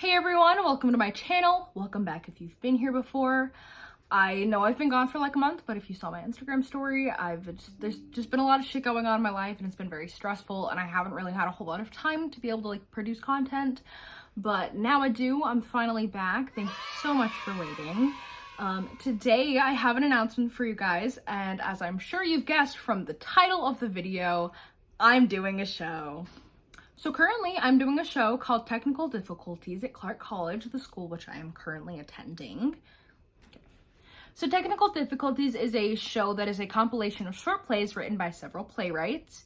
Hey everyone, welcome to my channel. Welcome back if you've been here before. I know I've been gone for like a month, but if you saw my Instagram story, there's just been a lot of shit going on in my life and it's been very stressful and I haven't really had a whole lot of time to be able to like produce content. But now I do. I'm finally back. Thank you so much for waiting. Today I have an announcement for you guys, and as I'm sure you've guessed from the title of the video, I'm doing a show. So currently I'm doing a show called Technical Difficulties at Clark College, the school which I am currently attending. So Technical Difficulties is a show that is a compilation of short plays written by several playwrights,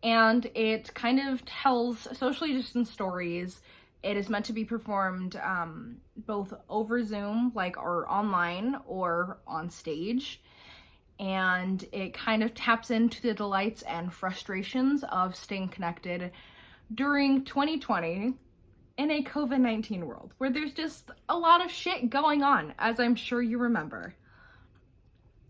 and it kind of tells socially distant stories. It is meant to be performed both over Zoom, or online, or on stage. And it kind of taps into the delights and frustrations of staying connected during 2020 in a COVID-19 world where there's just a lot of shit going on, as I'm sure you remember.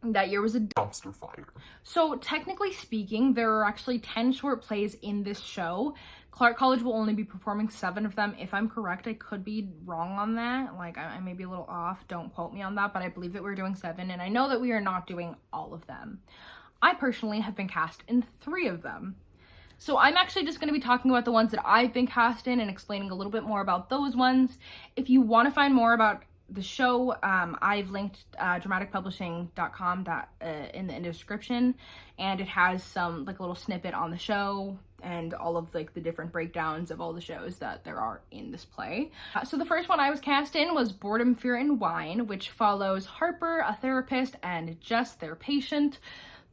That year was a dumpster fire. So technically speaking, there are actually 10 short plays in this show. Clark College will only be performing 7 of them. If I'm correct, I could be wrong on that. I may be a little off. Don't quote me on that, but I believe that we're doing 7, and I know that we are not doing all of them. I personally have been cast in 3 of them. So I'm actually just going to be talking about the ones that I've been cast in and explaining a little bit more about those ones. If you want to find more about the show, I've linked dramaticpublishing.com in the description, and it has some a little snippet on the show and all of the different breakdowns of all the shows that there are in this play. So the first one I was cast in was Boredom, Fear, and Wine, which follows Harper, a therapist, and Jess, their patient,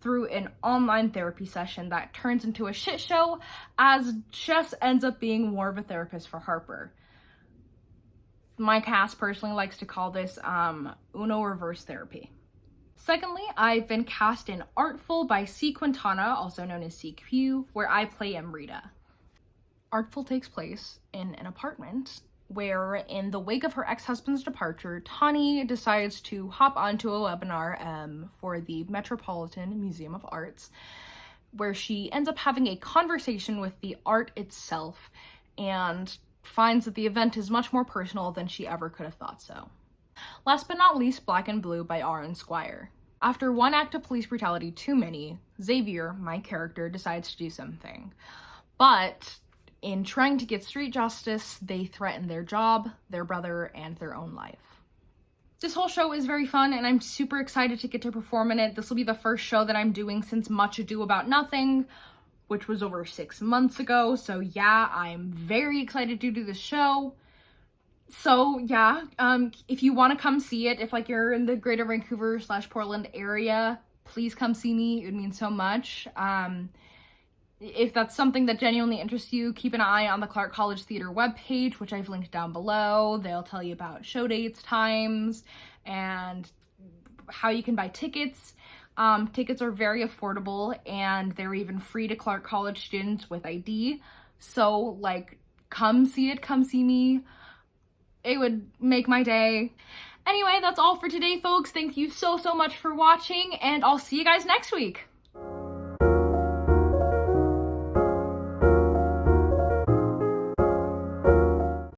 through an online therapy session that turns into a shit show as Jess ends up being more of a therapist for Harper. My cast personally likes to call this Uno reverse therapy. Secondly, I've been cast in Artful by C. Quintana, also known as CQ, where I play Amrita. Artful takes place in an apartment where, in the wake of her ex-husband's departure, Tani decides to hop onto a webinar for the Metropolitan Museum of Arts, where she ends up having a conversation with the art itself and finds that the event is much more personal than she ever could have thought so. Last but not least, Black and Blue by Aaron Squire. After one act of police brutality too many, Xavier, my character, decides to do something. But in trying to get street justice, they threaten their job, their brother, and their own life. This whole show is very fun, and I'm super excited to get to perform in it. This will be the first show that I'm doing since Much Ado About Nothing, which was over 6 months ago. So yeah, I'm very excited to do this show. So yeah, if you want to come see it, if you're in the greater Vancouver / Portland area, please come see me. It would mean so much. If that's something that genuinely interests you, keep an eye on the Clark College Theater webpage, which I've linked down below. They'll tell you about show dates, times, and how you can buy tickets. Tickets are very affordable, and they're even free to Clark College students with ID. So, come see it, come see me. It would make my day. Anyway, that's all for today, folks. Thank you so much for watching, and I'll see you guys next week.